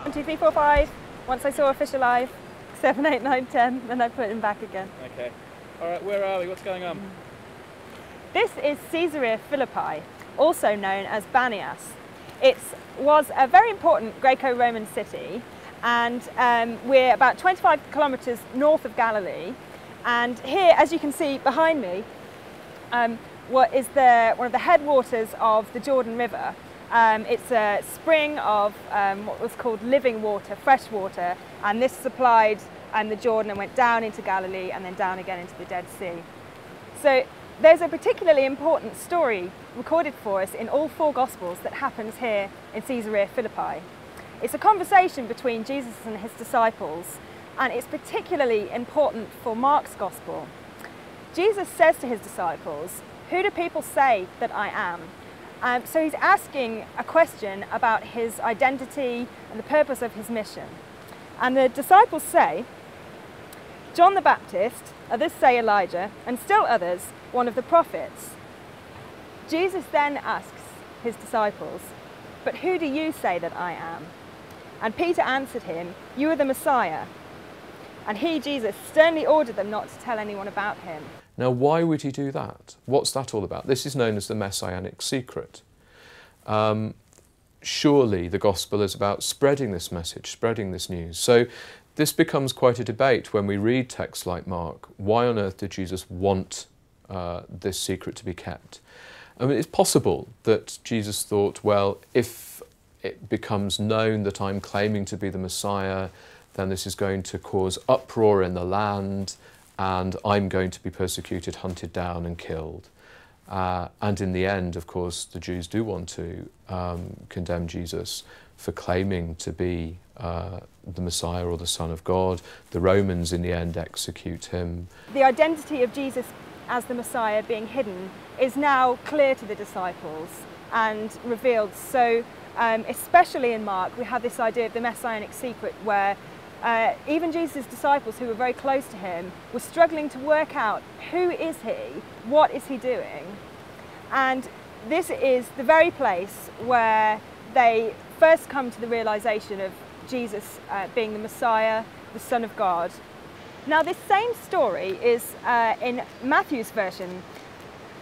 1, 2, 3, 4, 5. Once I saw a fish alive. 7, 8, 9, 10. Then I put him back again. Okay. All right, where are we? What's going on? This is Caesarea Philippi, also known as Banias. It was a very important Greco-Roman city, and we're about 25 kilometres north of Galilee. And here, as you can see behind me, what is one of the headwaters of the Jordan River. It's a spring of what was called living water, fresh water, and this supplied the Jordan and went down into Galilee and then down again into the Dead Sea. So there's a particularly important story recorded for us in all 4 Gospels that happens here in Caesarea Philippi. It's a conversation between Jesus and his disciples, and it's particularly important for Mark's Gospel. Jesus says to his disciples, "Who do people say that I am?" So he's asking a question about his identity and the purpose of his mission. And the disciples say, "John the Baptist, others say Elijah, and still others, one of the prophets." Jesus then asks his disciples, "But who do you say that I am?" And Peter answered him, "You are the Messiah." And he, Jesus, sternly ordered them not to tell anyone about him. Now, why would he do that? What's that all about? This is known as the Messianic Secret. Surely the gospel is about spreading this message, spreading this news. So this becomes quite a debate when we read texts like Mark. Why on earth did Jesus want this secret to be kept? I mean, it's possible that Jesus thought, well, if it becomes known that I'm claiming to be the Messiah, then this is going to cause uproar in the land, and I'm going to be persecuted, hunted down and killed. And in the end, of course, the Jews do want to condemn Jesus for claiming to be the Messiah or the Son of God. The Romans in the end execute him. The identity of Jesus as the Messiah being hidden is now clear to the disciples and revealed. So especially in Mark, we have this idea of the Messianic secret where even Jesus' disciples, who were very close to him, were struggling to work out who is he, what is he doing. And this is the very place where they first come to the realization of Jesus being the Messiah, the Son of God. Now this same story is in Matthew's version,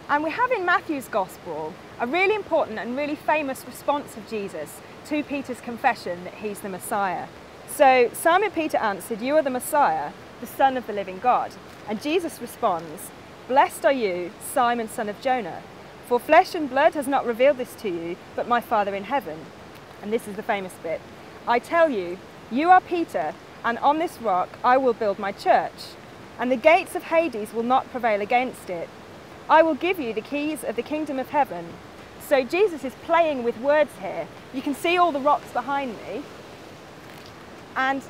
and we have in Matthew's Gospel a really important and really famous response of Jesus to Peter's confession that he's the Messiah. So Simon Peter answered, "You are the Messiah, the Son of the living God." And Jesus responds, "Blessed are you, Simon, son of Jonah, for flesh and blood has not revealed this to you, but my Father in heaven." And this is the famous bit. "I tell you, you are Peter, and on this rock I will build my church, and the gates of Hades will not prevail against it. I will give you the keys of the kingdom of heaven." So Jesus is playing with words here. You can see all the rocks behind me. And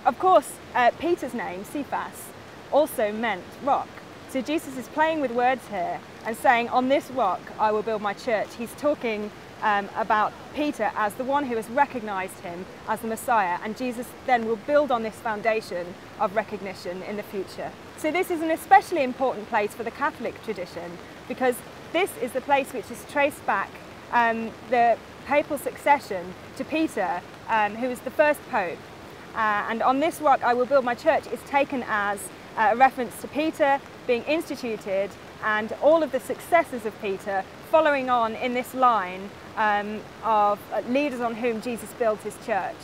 of course, Peter's name, Cephas, also meant rock. So Jesus is playing with words here and saying, "On this rock I will build my church." He's talking about Peter as the one who has recognized him as the Messiah, and Jesus then will build on this foundation of recognition in the future. So this is an especially important place for the Catholic tradition, because this is the place which is traced back the papal succession to Peter, who was the first pope. And "on this rock I will build my church" is taken as a reference to Peter being instituted and all of the successors of Peter following on in this line of leaders on whom Jesus built his church.